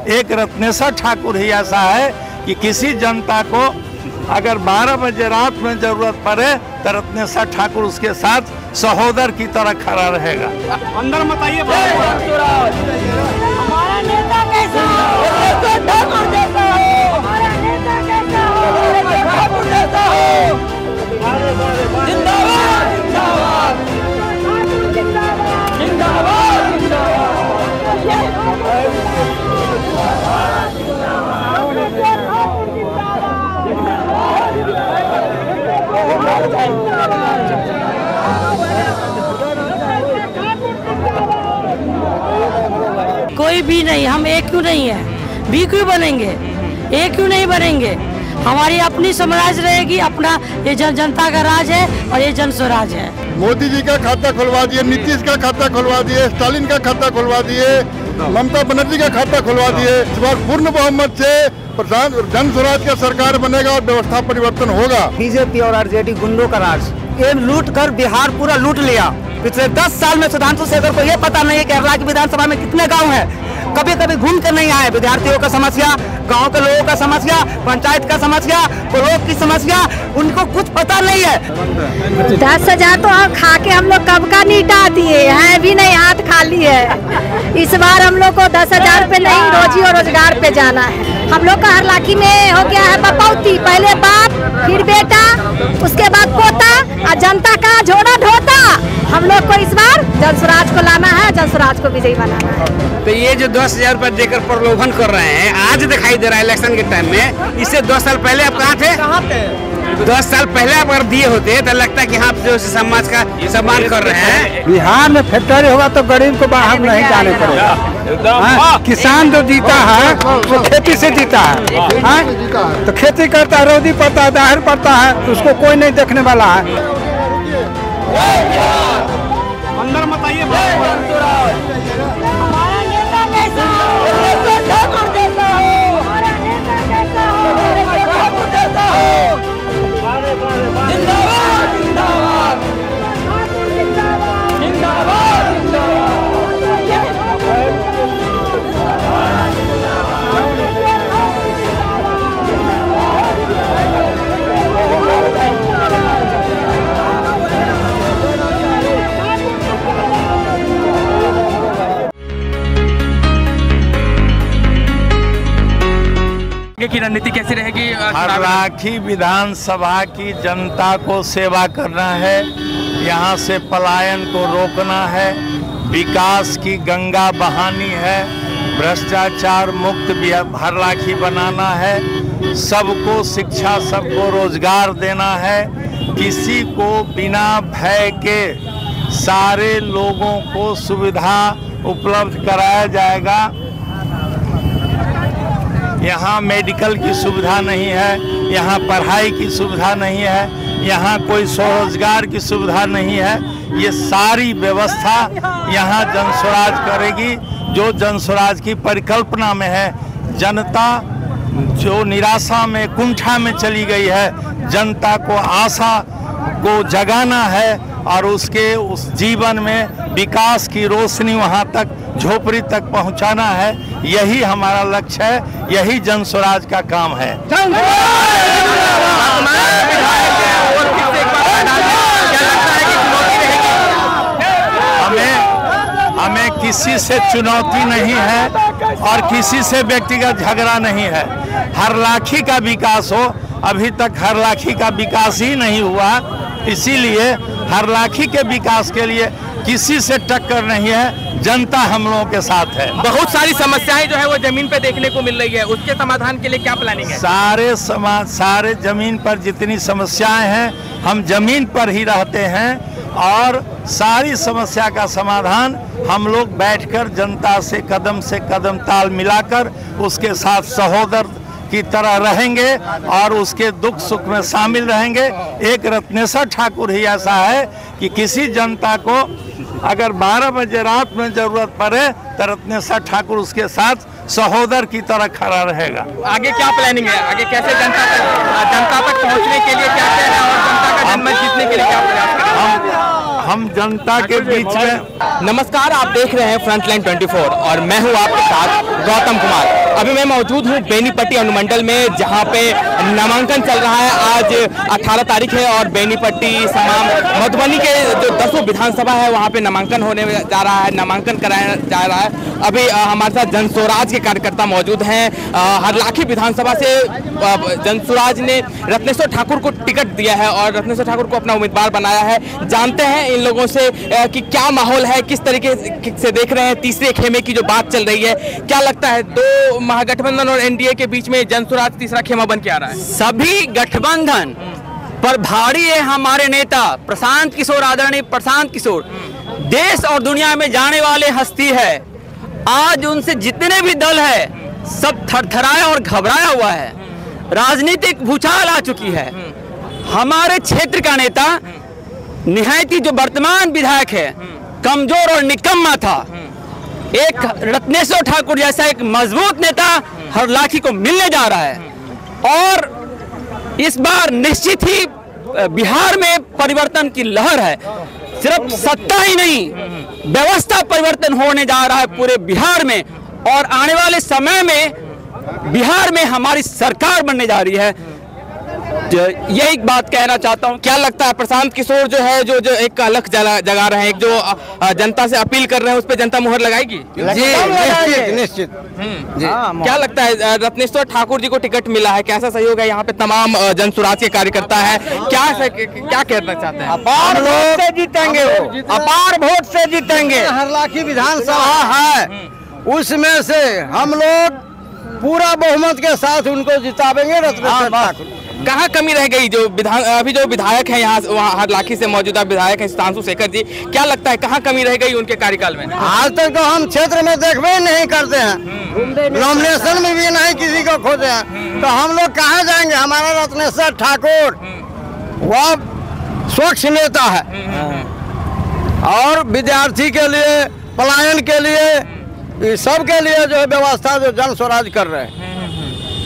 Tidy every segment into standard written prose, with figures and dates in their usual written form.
एक रत्नेश्वर ठाकुर ही ऐसा है कि किसी जनता को अगर 12 बजे रात में जरूरत पड़े तो रत्नेश्वर ठाकुर उसके साथ सहोदर की तरह खड़ा रहेगा। अंदर मत आइए। हमारा नेता कैसा हो? ठाकुर जैसा हो। हमारा नेता कैसा हो? ठाकुर जैसा हो। जिंदाबाद जिंदाबाद जिंदाबाद जिंदाबाद जिंदाबाद। कोई भी नहीं, हम एक क्यों नहीं है, भी क्यों बनेंगे, एक क्यों नहीं बनेंगे। हमारी अपनी स्वराज रहेगी, अपना ये जनता का राज है और ये जन स्वराज है। मोदी जी का खाता खुलवा दिए, नीतीश का खाता खुलवा दिए, स्टालिन का खाता खुलवा दिए, ममता बनर्जी का खाता खुलवा दिए। इस बार पूर्ण बहुमत से प्रधान जन स्वराज का सरकार बनेगा और व्यवस्था परिवर्तन होगा। बीजेपी और आरजेडी गुंडों का राज, ये लूट कर बिहार पूरा लूट लिया। पिछले 10 साल में सुधांशु शेखर को ये पता नहीं है कि केरला की विधानसभा में कितने गांव हैं। कभी कभी घूम कर नहीं आए। विद्यार्थियों का समस्या, गांव के लोगों का समस्या, पंचायत का समस्या, ब्लॉक की समस्या, उनको कुछ पता नहीं है। 10,000 तो खा के हम लोग कब का नीटा दिए हैं, भी नहीं, हाथ खाली है। इस बार हम लोग को 10,000 पे नहीं, रोजी और रोजगार पे जाना है। हम लोग का हरलाखी में हो गया है बपौती, पहले बाप फिर बेटा उसके बाद पोता और जनता का झोड़ा ढोता। हम लोग को इस बार जन स्वराज को लाना है, जन स्वराज को विजयी बनाना है। तो ये जो 10,000 रुपए देकर प्रलोभन कर रहे हैं, आज दिखाई दे रहा है इलेक्शन के टाइम में। इससे 10 साल पहले आप कहाँ थे? 10 साल पहले आप अगर दिए होते तो लगता है कि हाँ जो समाज का सम्मान कर रहे हैं। बिहार में फैक्ट्री होगा तो गरीब को बाहर नहीं जाने पड़ेगा। किसान जो जीता है वो खेती से जीता है, तो खेती करता है, रोजी पड़ता है, दाहर पड़ता है, तो उसको कोई नहीं देखने वाला है। अंदर मत आइए। हमारा नेता कैसा हो? ठाकुर जैसा हो। हमारा नेता कैसा हो? ठाकुर जैसा हो। जिंदाबाद जिंदाबाद जिंदाबाद जिंदाबाद जिंदाबाद। की रणनीति कैसी रहेगी? हरलाखी विधानसभा की जनता को सेवा करना है, यहाँ से पलायन को रोकना है, विकास की गंगा बहानी है, भ्रष्टाचार मुक्त हरलाखी बनाना है, सबको शिक्षा, सबको रोजगार देना है, किसी को बिना भय के सारे लोगों को सुविधा उपलब्ध कराया जाएगा। यहाँ मेडिकल की सुविधा नहीं है, यहाँ पढ़ाई की सुविधा नहीं है, यहाँ कोई स्वरोजगार की सुविधा नहीं है। ये सारी व्यवस्था यहाँ जन स्वराज करेगी, जो जन स्वराज की परिकल्पना में है। जनता जो निराशा में, कुंठा में चली गई है, जनता को आशा को जगाना है और उसके उस जीवन में विकास की रोशनी वहाँ तक, झोपड़ी तक पहुँचाना है। यही हमारा लक्ष्य है, यही जन स्वराज का काम है। हमें किसी से चुनौती नहीं है और किसी से व्यक्तिगत झगड़ा नहीं है। हरलाखी का विकास हो, अभी तक हरलाखी का विकास ही नहीं हुआ, इसीलिए हरलाखी के विकास के लिए किसी से टक्कर नहीं है, जनता हम लोगों के साथ है। बहुत सारी समस्याएं जो है वो जमीन पे देखने को मिल रही है, उसके समाधान के लिए क्या प्लानिंग है? सारे जमीन पर जितनी समस्याएं हैं, हम जमीन पर ही रहते हैं और सारी समस्या का समाधान हम लोग बैठकर जनता से कदम ताल मिलाकर उसके साथ सहोदर की तरह रहेंगे और उसके दुख सुख में शामिल रहेंगे। एक रत्नेश्वर ठाकुर ही ऐसा है कि किसी जनता को अगर 12 बजे रात में जरूरत पड़े तो रत्नेश्वर ठाकुर उसके साथ सहोदर की तरह खड़ा रहेगा। आगे क्या प्लानिंग है? आगे कैसे जनता तक पहुंचने के लिए क्या है और जनता का जनमत जीतने के लिए क्या प्रयास करेंगे? हम जनता के बीच में। नमस्कार, आप देख रहे हैं फ्रंटलाइन 24 और मैं हूं आपके साथ गौतम कुमार। अभी मैं मौजूद हूँ बेनीपट्टी अनुमंडल में, जहाँ पे नामांकन चल रहा है। आज 18 तारीख है और बेनीपट्टी तमाम मधुबनी के जो 10 विधानसभा है वहाँ पे नामांकन होने जा रहा है, नामांकन कराया जा रहा है। अभी हमारे साथ जनस्वराज के कार्यकर्ता मौजूद हैं। हरलाखी विधानसभा से जनस्वराज ने रत्नेश्वर ठाकुर को टिकट दिया है और रत्नेश्वर ठाकुर को अपना उम्मीदवार बनाया है। जानते हैं इन लोगों से कि क्या माहौल है, किस तरीके से देख रहे हैं तीसरे खेमे की जो बात चल रही है। क्या लगता है दो महागठबंधन और एनडीए के बीच में जनस्वराज तीसरा खेमा बन के आ रहा है? सभी गठबंधन पर भारी है हमारे नेता प्रशांत किशोर, आदरणीय प्रशांत किशोर देश और दुनिया में जाने वाले हस्ती है। आज उनसे जितने भी दल है सब थरथराया और घबराया हुआ है। राजनीतिक भूचाल आ चुकी है। हमारे क्षेत्र का नेता निहायत ही जो वर्तमान विधायक है कमजोर और निकम्मा था। एक रत्नेश्वर ठाकुर जैसा एक मजबूत नेता हरलाखी को मिलने जा रहा है और इस बार निश्चित ही बिहार में परिवर्तन की लहर है। सिर्फ सत्ता ही नहीं, व्यवस्था परिवर्तन होने जा रहा है पूरे बिहार में और आने वाले समय में बिहार में हमारी सरकार बनने जा रही है। यही बात कहना चाहता हूं। क्या लगता है प्रशांत किशोर जो है जो एक अलग जगा रहे हैं, एक जो जनता से अपील कर रहे हैं, उस पर जनता मुहर लगाएगी? जी निश्चित। क्या लगता है रत्नेश्वर ठाकुर जी को टिकट मिला है, कैसा सहयोग है? यहाँ पे तमाम जनस्वराज के कार्यकर्ता है, क्या कहना चाहते हैं? अपार वोट से जीतेंगे, अपार वोट से जीतेंगे। हरलाखी विधानसभा है, उसमें से हम लोग पूरा बहुमत के साथ उनको जितावेंगे। रत्नेश्वर ठाकुर कहाँ कमी रह गई? जो अभी जो विधायक हैं यहाँ हरलाखी से मौजूदा विधायक हैं सुधांशु शेखर जी, क्या लगता है कहाँ कमी रह गई उनके कार्यकाल में? आज तक तो हम क्षेत्र में देखबे नहीं करते हैं, नॉमिनेशन में भी नहीं किसी को खोजे हैं, तो हम लोग कहाँ जाएंगे? हमारा रत्नेश्वर ठाकुर वह स्वच्छ नेता है और विद्यार्थी के लिए, पलायन के लिए, सबके लिए जो है व्यवस्था जो जनस्वराज कर रहे हैं।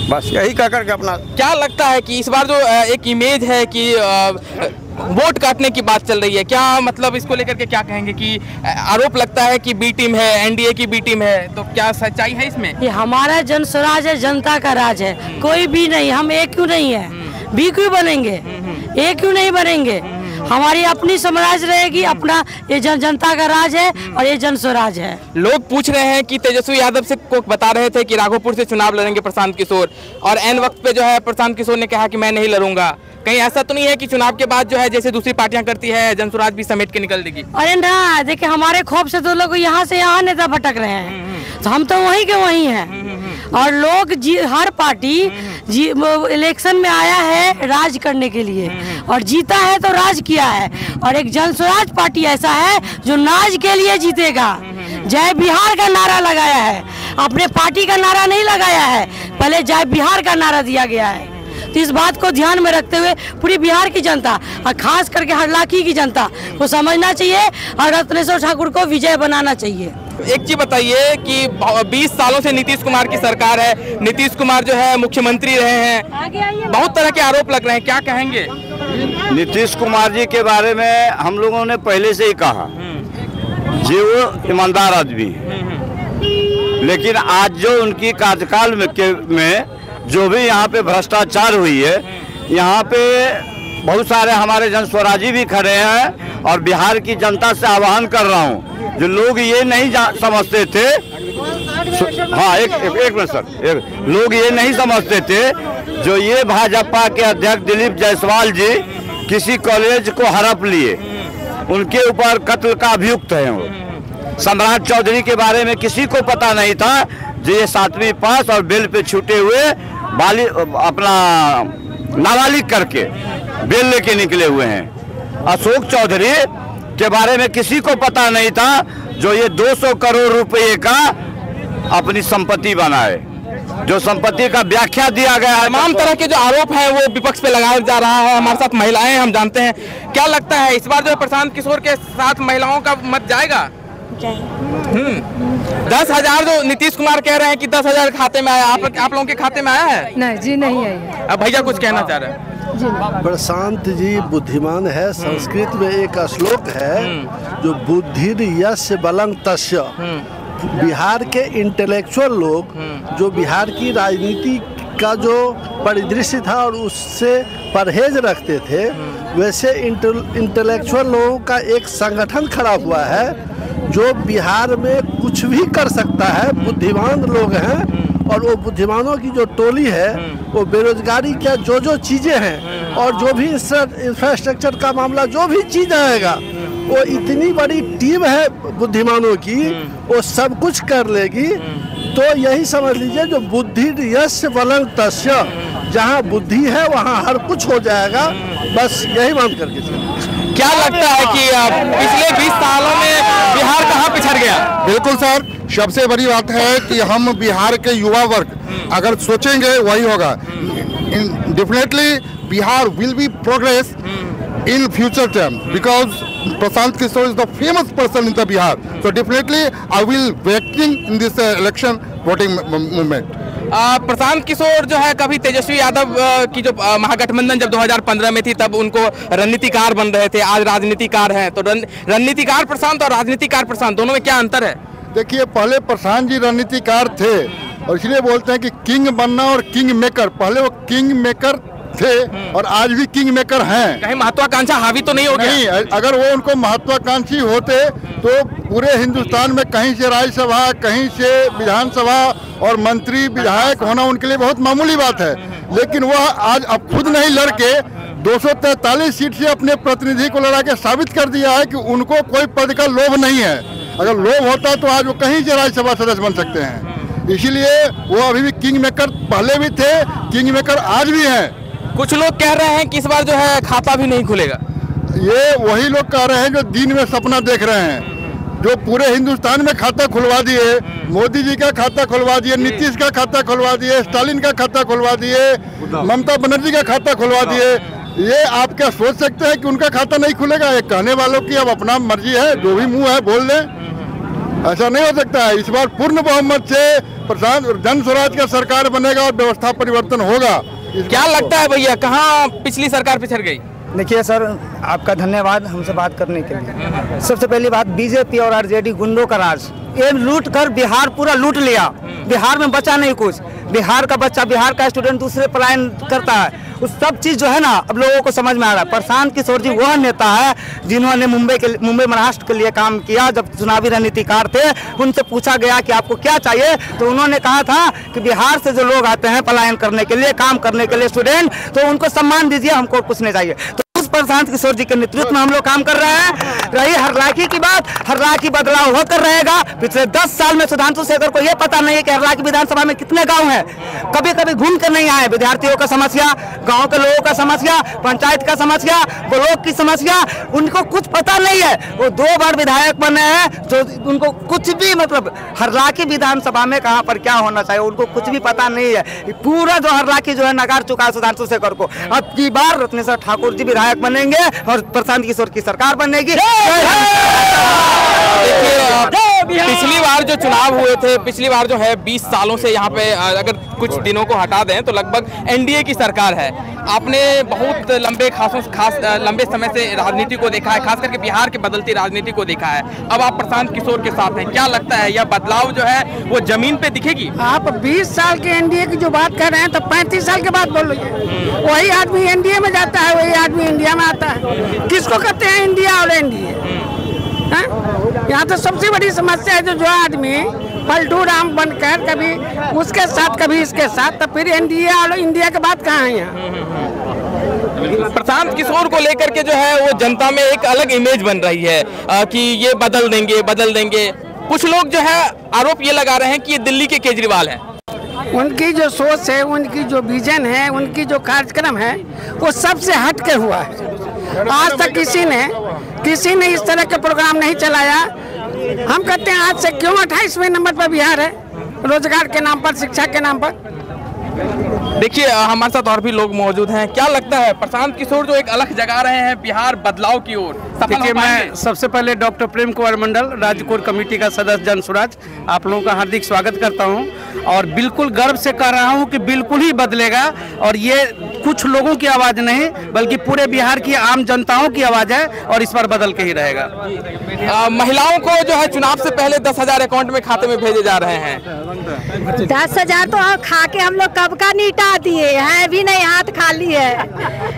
बस यही कह करके अपना। क्या लगता है कि इस बार जो एक इमेज है कि वोट काटने की बात चल रही है, क्या मतलब इसको लेकर के क्या कहेंगे कि आरोप लगता है कि बी टीम है, एनडीए की बी टीम है, तो क्या सच्चाई है इसमें? ये हमारा जनस्वराज है, जनता का राज है, कोई भी नहीं। हम एक क्यों नहीं है, बी क्यों बनेंगे, एक क्यों नहीं बनेंगे? हमारी अपनी स्वराज रहेगी, अपना ये जनता का राज है और ये जनस्वराज है। लोग पूछ रहे हैं कि तेजस्वी यादव से को बता रहे थे कि राघोपुर से चुनाव लड़ेंगे प्रशांत किशोर, और एन वक्त पे जो है प्रशांत किशोर ने कहा कि मैं नहीं लड़ूंगा। कहीं ऐसा तो नहीं है कि चुनाव के बाद जो है जैसे दूसरी पार्टियां करती है जनस्वराज भी समेट के निकल देगी? अरे ना, देखिए हमारे खौफ से तो लोग यहाँ से यहाँ नेता भटक रहे हैं, तो हम तो वहीं के वहीं हैं। और लोग हर पार्टी इलेक्शन में आया है राज करने के लिए और जीता है तो राज किया है, और एक जनस्वराज पार्टी ऐसा है जो नाज के लिए जीतेगा। जय बिहार का नारा लगाया है, अपने पार्टी का नारा नहीं लगाया है, पहले जय बिहार का नारा दिया गया है। तो इस बात को ध्यान में रखते हुए पूरी बिहार की जनता और खास करके हरलाखी की जनता को समझना चाहिए और रत्नेश्वर ठाकुर को विजय बनाना चाहिए। एक चीज बताइए कि 20 सालों से नीतीश कुमार की सरकार है, नीतीश कुमार जो है मुख्यमंत्री रहे हैं, बहुत तरह के आरोप लग रहे हैं, क्या कहेंगे? नीतीश कुमार जी के बारे में हम लोगों ने पहले से ही कहा जी वो ईमानदार आदमी है, लेकिन आज जो उनकी कार्यकाल में जो भी यहाँ पे भ्रष्टाचार हुई है, यहाँ पे बहुत सारे हमारे जनस्वराजी भी खड़े हैं और बिहार की जनता से आह्वान कर रहा हूँ, जो लोग ये नहीं समझते थे, हाँ एक मिनट सर, लोग ये नहीं समझते थे जो ये भाजपा के अध्यक्ष दिलीप जायसवाल जी किसी कॉलेज को हड़प लिए, उनके ऊपर कत्ल का अभियुक्त है। वो सम्राट चौधरी के बारे में किसी को पता नहीं था जो ये 7वीं पास और बेल पे छूटे हुए अपना नाबालिग करके बेल लेके निकले हुए हैं। अशोक चौधरी के बारे में किसी को पता नहीं था जो ये 200 करोड़ रुपए का अपनी संपत्ति बनाए, जो संपत्ति का व्याख्या दिया गया है। तमाम तरह के जो आरोप है वो विपक्ष पे लगाया जा रहा है। हमारे साथ महिलाएं, हम जानते हैं, क्या लगता है इस बार जो प्रशांत किशोर के साथ महिलाओं का मत जाएगा? 10,000 जो नीतीश कुमार कह रहे हैं कि 10,000 खाते में आया, आप लोगों के खाते में आया है? नहीं जी, नहीं आई। अब भैया कुछ कहना चाह रहे हैं? प्रशांत जी बुद्धिमान है। संस्कृत में एक श्लोक है जो बुद्धि यस्य बलं तस्य, बिहार के इंटेलेक्चुअल लोग जो बिहार की राजनीति का जो परिदृश्य था और उससे परहेज रखते थे, वैसे इंटेलेक्चुअल लोगों का एक संगठन खड़ा हुआ है जो बिहार में कुछ भी कर सकता है। बुद्धिमान लोग हैं और वो बुद्धिमानों की जो टोली है वो बेरोजगारी क्या जो चीज़ें हैं और जो भी इंफ्रास्ट्रक्चर का मामला जो भी चीज़ आएगा, वो इतनी बड़ी टीम है बुद्धिमानों की, वो सब कुछ कर लेगी। तो यही समझ लीजिए जो बुद्धि यस्य बलं तस्य, जहाँ बुद्धि है वहाँ हर कुछ हो जाएगा। बस यही मान करके चलिए। क्या लगता है कि पिछले 20 सालों में बिहार कहाँ पिछड़ गया? बिल्कुल सर, सबसे बड़ी बात है कि हम बिहार के युवा वर्ग अगर सोचेंगे वही होगा। Definitely Bihar will be progress in future term because Prashant Kishore is the famous person in the Bihar. So definitely I will voting in this election voting movement. Prashant Kishor जो है कभी तेजस्वी यादव की जो महागठबंधन जब 2015 में थी तब उनको रणनीतिकार बन रहे थे, आज राजनीतिकार हैं। तो रणनीतिकार प्रशांत और राजनीतिकार प्रशांत दोनों में क्या अंतर है? देखिए, पहले प्रशांत जी रणनीतिकार थे और इसलिए बोलते हैं कि किंग बनना और किंग मेकर। पहले वो किंग मेकर थे और आज भी किंग मेकर हैं। कहीं महत्वाकांक्षा हावी तो नहीं हो गया? नहीं, अगर वो उनको महत्वाकांक्षी होते तो पूरे हिंदुस्तान में कहीं से राज्यसभा, कहीं से विधानसभा और मंत्री विधायक होना उनके लिए बहुत मामूली बात है। लेकिन वह आज अब खुद नहीं लड़के 243 सीट से अपने प्रतिनिधि को लड़ा के साबित कर दिया है कि उनको कोई पद का लोभ नहीं है। अगर लोभ होता तो आज वो कहीं से राज्यसभा सदस्य बन सकते हैं। इसीलिए वो अभी भी किंग मेकर पहले भी थे, किंग मेकर आज भी हैं। कुछ लोग कह रहे हैं कि इस बार जो है खाता भी नहीं खुलेगा। ये वही लोग कह रहे हैं जो दिन में सपना देख रहे हैं, जो पूरे हिंदुस्तान में खाता खुलवा दिए। मोदी जी का खाता खुलवा दिए, नीतीश का खाता खुलवा दिए, स्टालिन का खाता खुलवा दिए, ममता बनर्जी का खाता खुलवा दिए। ये आप क्या सोच सकते हैं कि उनका खाता नहीं खुलेगा? ये कहने वालों की अब अपना मर्जी है, जो भी मुंह है बोल दें। ऐसा नहीं हो सकता है। इस बार पूर्ण बहुमत से प्रशांत जन स्वराज का सरकार बनेगा और व्यवस्था परिवर्तन होगा। क्या लगता है भैया, कहाँ पिछली सरकार पिछड़ गई? देखिए सर, आपका धन्यवाद हमसे बात करने के लिए। सबसे पहली बात, बीजेपी और आरजेडी गुंडों का राज, ये लूट कर बिहार पूरा लूट लिया। बिहार में बचा नहीं कुछ। बिहार का बच्चा, बिहार का स्टूडेंट दूसरे पलायन करता है। उस सब चीज़ जो है ना, अब लोगों को समझ में आ रहा है। प्रशांत किशोर जी वह नेता है जिन्होंने मुंबई महाराष्ट्र के लिए काम किया। जब चुनावी रणनीतिकार थे, उनसे पूछा गया कि आपको क्या चाहिए, तो उन्होंने कहा था कि बिहार से जो लोग आते हैं पलायन करने के लिए, काम करने के लिए, स्टूडेंट, तो उनको सम्मान दीजिए, हमको कुछ नहीं चाहिए। तो उस प्रशांत किशोर जी के नेतृत्व में हम लोग काम कर रहे हैं। रही हरलाखी की बात, हरलाखी बदलाव होकर रहेगा। पिछले 10 साल में सुधांशु शेखर को यह पता नहीं है कि हरलाखी विधानसभा में कितने गांव हैं। कभी कभी घूम कर नहीं आए। विद्यार्थियों का समस्या, गांव के लोगों का समस्या, पंचायत का समस्या, ब्लॉक की समस्या, उनको कुछ पता नहीं है। वो 2 बार विधायक बने हैं, जो उनको कुछ भी मतलब हरलाखी विधानसभा में कहाँ पर क्या होना चाहिए उनको कुछ भी पता नहीं है। पूरा जो हरलाखी जो है नकार चुका है सुधांशु शेखर को। अब की बार रत्नेश्वर ठाकुर जी विधायक बनेंगे और प्रशांत किशोर की सरकार बनेगी। पिछली बार जो चुनाव हुए थे, पिछली बार जो है 20 सालों से यहाँ पे अगर कुछ दिनों को हटा दें तो लगभग एनडीए की सरकार है। आपने बहुत लंबे समय से राजनीति को देखा है, खास करके बिहार की बदलती राजनीति को देखा है। अब आप प्रशांत किशोर के साथ हैं, क्या लगता है यह बदलाव जो है वो जमीन पे दिखेगी? आप 20 साल के एनडीए की जो बात कर रहे हैं तो 35 साल के बाद बोल रही है। वही आदमी एनडीए में जाता है, वही आदमी इंडिया में आता है। किसको कहते हैं इंडिया और एनडीए? यहाँ तो सबसे बड़ी समस्या है जो आदमी पलटू राम बनकर कभी उसके साथ कभी इसके साथ, तो फिर एनडीए और इंडिया के बात कहाँ है यहाँ? प्रशांत किशोर को लेकर के जो है वो जनता में एक अलग इमेज बन रही है कि ये बदल देंगे। कुछ लोग जो है आरोप ये लगा रहे हैं कि ये दिल्ली के केजरीवाल हैं। उनकी जो सोच है, उनकी जो विजन है, उनकी जो कार्यक्रम है, वो सबसे हट के हुआ है। आज तक किसी ने इस तरह के प्रोग्राम नहीं चलाया। हम कहते हैं आज से क्यों 28वें नंबर पर बिहार है, रोजगार के नाम पर, शिक्षा के नाम पर। देखिए हमारे साथ और भी लोग मौजूद हैं। क्या लगता है प्रशांत किशोर जो एक अलग जगा रहे हैं बिहार बदलाव की ओर, देखिए मैं सबसे पहले डॉक्टर प्रेम कुमार मंडल, राज्य कोर कमेटी का सदस्य जन स्वराज, आप लोगों का हार्दिक स्वागत करता हूं और बिल्कुल गर्व से कह रहा हूं कि बिल्कुल ही बदलेगा। और ये कुछ लोगों की आवाज नहीं बल्कि पूरे बिहार की आम जनताओं की आवाज है और इस पर बदल के ही रहेगा। महिलाओं को जो है चुनाव से पहले 10,000 अकाउंट में खाते में भेजे जा रहे हैं। 10,000 तो खा के हम लोग कब का नीटा दिए हैं, भी नहीं, हाथ खाली है।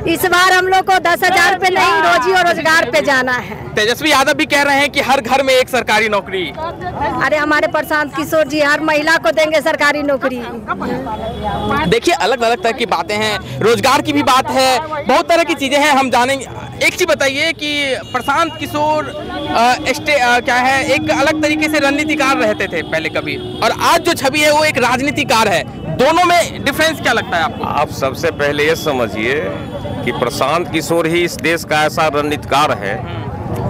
इस बार हम लोग को 10,000 पे नहीं, रोजी और रोजगार पे जाना है। तेजस्वी यादव भी कह रहे हैं कि हर घर में एक सरकारी नौकरी। अरे हमारे प्रशांत किशोर जी हर महिला को देंगे सरकारी नौकरी। देखिए अलग अलग तरह की बातें हैं, रोजगार की भी बात है, बहुत तरह की चीजें हैं, हम जानेंगे। एक चीज बताइए कि प्रशांत किशोर क्या है, एक अलग तरीके से रणनीतिकार रहते थे पहले कभी, और आज जो छवि है वो एक राजनीतिकार है, दोनों में डिफरेंस क्या लगता है आपको? आप सबसे पहले ये समझिए कि प्रशांत किशोर ही इस देश का ऐसा रणनीतिकार है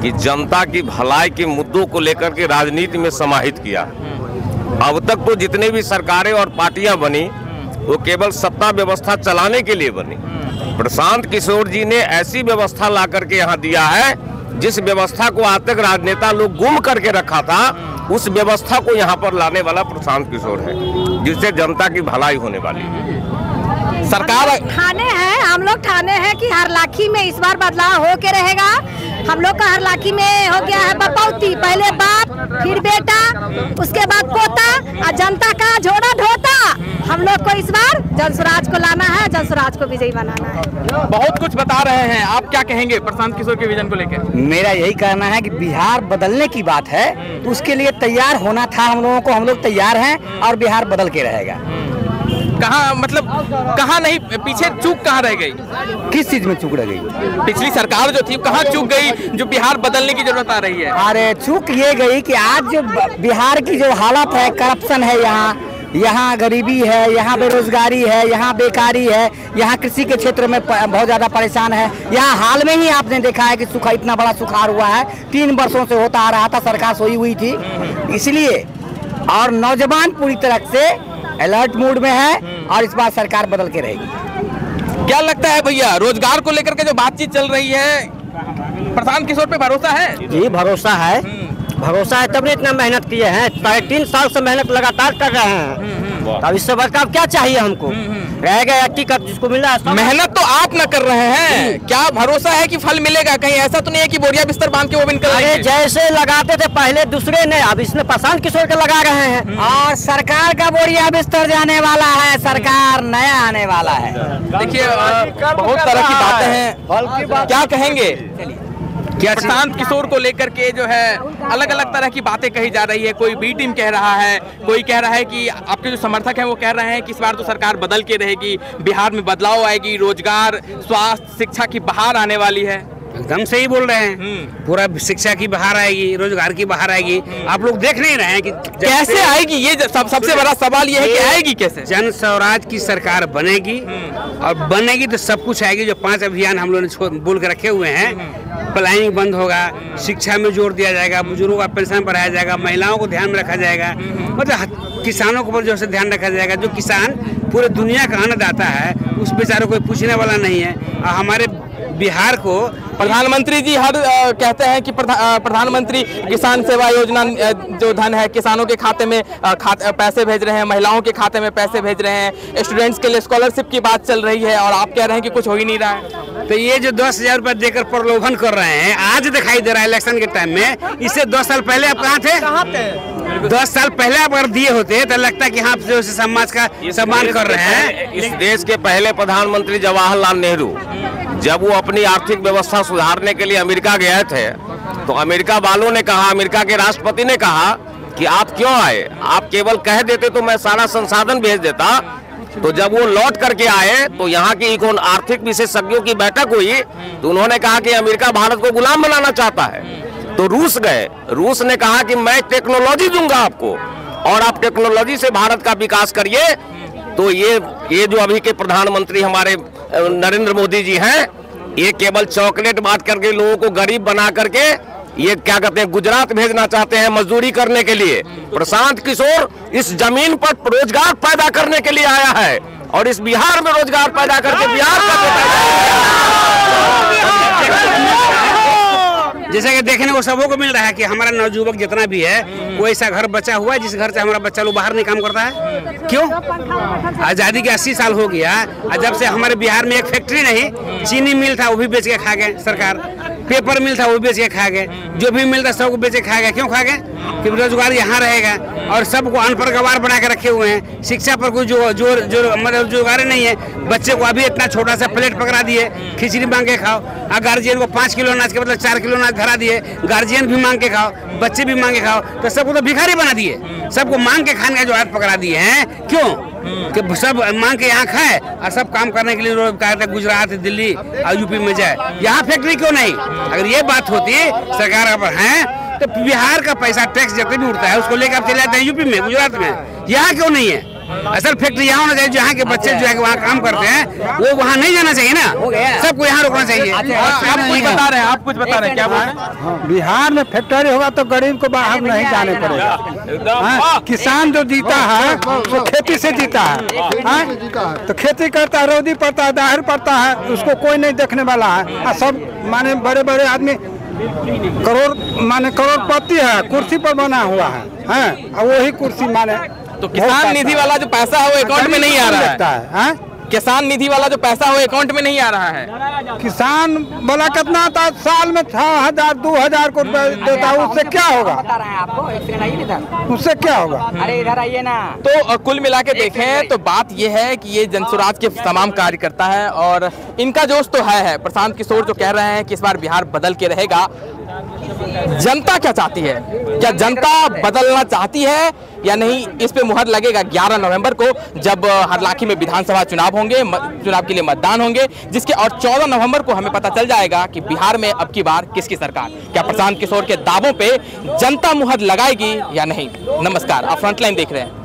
कि जनता की भलाई के मुद्दों को लेकर के राजनीति में समाहित किया। अब तक तो जितने भी सरकारें और पार्टियां बनी वो केवल सत्ता व्यवस्था चलाने के लिए बनी। प्रशांत किशोर जी ने ऐसी व्यवस्था ला करके यहाँ दिया है जिस व्यवस्था को आज तक राजनेता लोग गुम करके रखा था, उस व्यवस्था को यहाँ पर लाने वाला प्रशांत किशोर है, जिससे जनता की भलाई होने वाली है। सरकार ठाने हैं, हम लोग ठाने हैं कि हरलाखी में इस बार बदलाव हो के रहेगा। हम लोग का हरलाखी में हो गया है बपौती, पहले बाप फिर बेटा उसके बाद पोता और जनता का झोड़ा ढोता। हम लोग को इस बार जनसुराज को लाना है, जनसुराज को विजयी बनाना है। बहुत कुछ बता रहे हैं, आप क्या कहेंगे प्रशांत किशोर के विजन को लेकर? मेरा यही कहना है कि बिहार बदलने की बात है, उसके लिए तैयार होना था हम लोगों को, हम लोग तैयार हैं और बिहार बदल के रहेगा। कहाँ मतलब कहाँ नहीं, पीछे चूक कहाँ रह गई? किस चीज में चूक रह गई? पिछली सरकार जो थी कहाँ चूक गई जो बिहार बदलने की जरूरत आ रही है? अरे चूक ये गई कि आज जो बिहार की जो हालत है, करप्शन है, यहाँ गरीबी है, यहाँ बेरोजगारी है, यहाँ बेकारी है, यहाँ कृषि के क्षेत्र में बहुत ज़्यादा परेशान है। यहाँ हाल में ही आपने देखा है कि सूखा, इतना बड़ा सुखाड़ हुआ है, 3 वर्षों से होता आ रहा था, सरकार सोई हुई थी। इसलिए और नौजवान पूरी तरह से अलर्ट मूड में है और इस बार सरकार बदल के रहेगी। क्या लगता है भैया, रोजगार को लेकर के जो बातचीत चल रही है, प्रशांत किशोर पे भरोसा है? जी भरोसा है, भरोसा है तब ने इतना मेहनत किए हैं, 3.5 साल से मेहनत लगातार कर रहे हैं। अब इससे बढ़कर क्या चाहिए हमको? रह गया टिकट जिसको मिल रहा है। मेहनत तो आप न कर रहे हैं, क्या भरोसा है कि फल मिलेगा? कहीं ऐसा तो नहीं है कि बोरिया बिस्तर बांध के वो बिन कर? जैसे लगाते थे पहले दूसरे ने, अब इसने प्रशांत किशोर के लगा रहे हैं। और सरकार का बोरिया बिस्तर जाने वाला है, सरकार नया आने वाला है। देखिए बहुत तरह की बातें हैं, क्या कहेंगे? प्रशांत किशोर को लेकर के जो है अलग अलग तरह की बातें कही जा रही है। कोई बी टीम कह रहा है, कोई कह रहा है कि आपके जो समर्थक हैं वो कह रहे हैं कि इस बार तो सरकार बदल के रहेगी, बिहार में बदलाव आएगी, रोजगार, स्वास्थ्य, शिक्षा की बहार आने वाली है। एकदम सही बोल रहे हैं, पूरा शिक्षा की बहार आएगी, रोजगार की बहार आएगी। आप लोग देख नहीं रहे हैं कि कैसे आएगी? ये सबसे बड़ा सवाल ये है कि आएगी कैसे? जन स्वराज की सरकार बनेगी और बनेगी तो सब कुछ आएगी। जो 5 अभियान हम लोगों ने बोल के रखे हुए हैं, प्लानिंग बंद होगा, शिक्षा में जोर दिया जाएगा, बुजुर्गों का पेंशन बढ़ाया जाएगा, महिलाओं को ध्यान में रखा जाएगा, मतलब किसानों के ऊपर जो है ध्यान रखा जाएगा। जो किसान पूरे दुनिया का अन्नदाता है, उस बेचारों को पूछने वाला नहीं है। और हमारे बिहार को प्रधानमंत्री जी हर कहते हैं कि प्रधानमंत्री किसान सेवा योजना जो धन है किसानों के खाते में पैसे भेज रहे हैं, महिलाओं के खाते में पैसे भेज रहे हैं, स्टूडेंट्स के लिए स्कॉलरशिप की बात चल रही है, और आप कह रहे हैं कि कुछ हो ही नहीं रहा है। तो ये जो 10,000 रुपये देकर प्रलोभन कर रहे हैं, आज दिखाई दे रहा है इलेक्शन के टाइम में। इससे 10 साल पहले आप कहाँ थे? 10 साल पहले आप अगर दिए होते तो लगता है कि हाँ जो समाज का सम्मान कर रहे हैं। इस देश के पहले प्रधानमंत्री जवाहरलाल नेहरू जब वो अपनी आर्थिक व्यवस्था सुधारने के लिए अमेरिका गए थे, तो अमेरिका वालों ने कहा, अमेरिका के राष्ट्रपति ने कहा कि आप क्यों आए? आप केवल कह देते तो मैं सारा संसाधन भेज देता। तो जब वो लौट करके आए तो यहाँ की आर्थिक विशेषज्ञों की बैठक हुई, तो उन्होंने कहा कि अमेरिका भारत को गुलाम बनाना चाहता है। तो रूस गए, रूस ने कहा कि मैं टेक्नोलॉजी दूंगा आपको और आप टेक्नोलॉजी से भारत का विकास करिए। तो ये जो अभी के प्रधानमंत्री हमारे नरेंद्र मोदी जी हैं, ये केवल चॉकलेट बांट करके लोगों को गरीब बना करके ये क्या कहते हैं गुजरात भेजना चाहते हैं मजदूरी करने के लिए। प्रशांत किशोर इस जमीन पर रोजगार पैदा करने के लिए आया है और इस बिहार में रोजगार पैदा करके बिहार का जैसे कि देखने को सबों को मिल रहा है कि हमारा नवयुवक जितना भी है वो ऐसा घर बचा हुआ है जिस घर से हमारा बच्चा लोग बाहर नहीं काम करता है। क्यों? आज़ादी के 80 साल हो गया, जब से हमारे बिहार में एक फैक्ट्री नहीं, चीनी मिल था वो भी बेच के खा गए सरकार, पेपर मिल था वो बेच के खा गए, जो भी मिलता सबको बेच के खा गए। क्यों खा गए? कि रोजगार यहाँ रहेगा और सबको अनपढ़ गवार बना के रखे हुए हैं। शिक्षा पर कोई जो मतलब रोजगार नहीं है। बच्चे को अभी इतना छोटा सा प्लेट पकड़ा दिए, खिचड़ी मांग के खाओ, और गार्जियन को 5 किलो अनाज के मतलब 4 किलो अनाज धरा दिए, गार्जियन भी मांग के खाओ, बच्चे भी मांग के खाओ, तो सबको तो भिखारी बना दिए, सबको मांग के खाने का जो हाथ पकड़ा दिए हैं। क्यों? कि सब मांग के यहाँ खाए और सब काम करने के लिए रोज कहते गुजरात, दिल्ली और यूपी में जाए। यहाँ फैक्ट्री क्यों नहीं? अगर ये बात होती सरकार पर है तो बिहार का पैसा टैक्स जितने भी उठता है उसको लेकर आप चले जाते हैं यूपी में, गुजरात में। यहाँ क्यों नहीं है? असल फैक्ट्री यहाँ होना चाहिए, जहाँ के बच्चे जो है वहाँ काम करते हैं वो वहाँ नहीं जाना चाहिए ना, सबको यहाँ रोकना चाहिए। आप कुछ बता रहे हैं, आप कुछ बता रहे हैं, क्या बोल रहे हैं? बिहार में फैक्ट्री होगा तो गरीब को बाहर नहीं जाने पड़ेगा। किसान जो जीता है वो खेती से जीता है, तो खेती करता है, रोदी पड़ता है, दाहर पड़ता है, उसको कोई नहीं देखने वाला है। और सब माने बड़े बड़े आदमी करोड़पति है, कुर्सी पर बना हुआ है, और वही कुर्सी माने। तो किसान निधि वाला जो पैसा है वो अकाउंट में नहीं आ रहा है। किसान निधि वाला जो पैसा है वो अकाउंट में नहीं आ रहा है। किसान बोला कितना था साल में 6,000 2,000 को देता है, उससे क्या होगा? उससे क्या होगा? अरे इधर आइए ना। तो कुल मिला के देखें तो बात ये है कि ये जनसुराज के तमाम कार्यकर्ता है और इनका जोश तो है। प्रशांत किशोर जो कह रहे हैं कि इस बार बिहार बदल के रहेगा। जनता क्या चाहती है? क्या जनता बदलना चाहती है या नहीं? इस पे मुहर लगेगा 11 नवंबर को, जब हरलाखी में विधानसभा चुनाव होंगे, चुनाव के लिए मतदान होंगे, जिसके और 14 नवंबर को हमें पता चल जाएगा कि बिहार में अब की बार किसकी सरकार। क्या प्रशांत किशोर के दावों पे जनता मुहर लगाएगी या नहीं? नमस्कार, आप फ्रंटलाइन देख रहे हैं।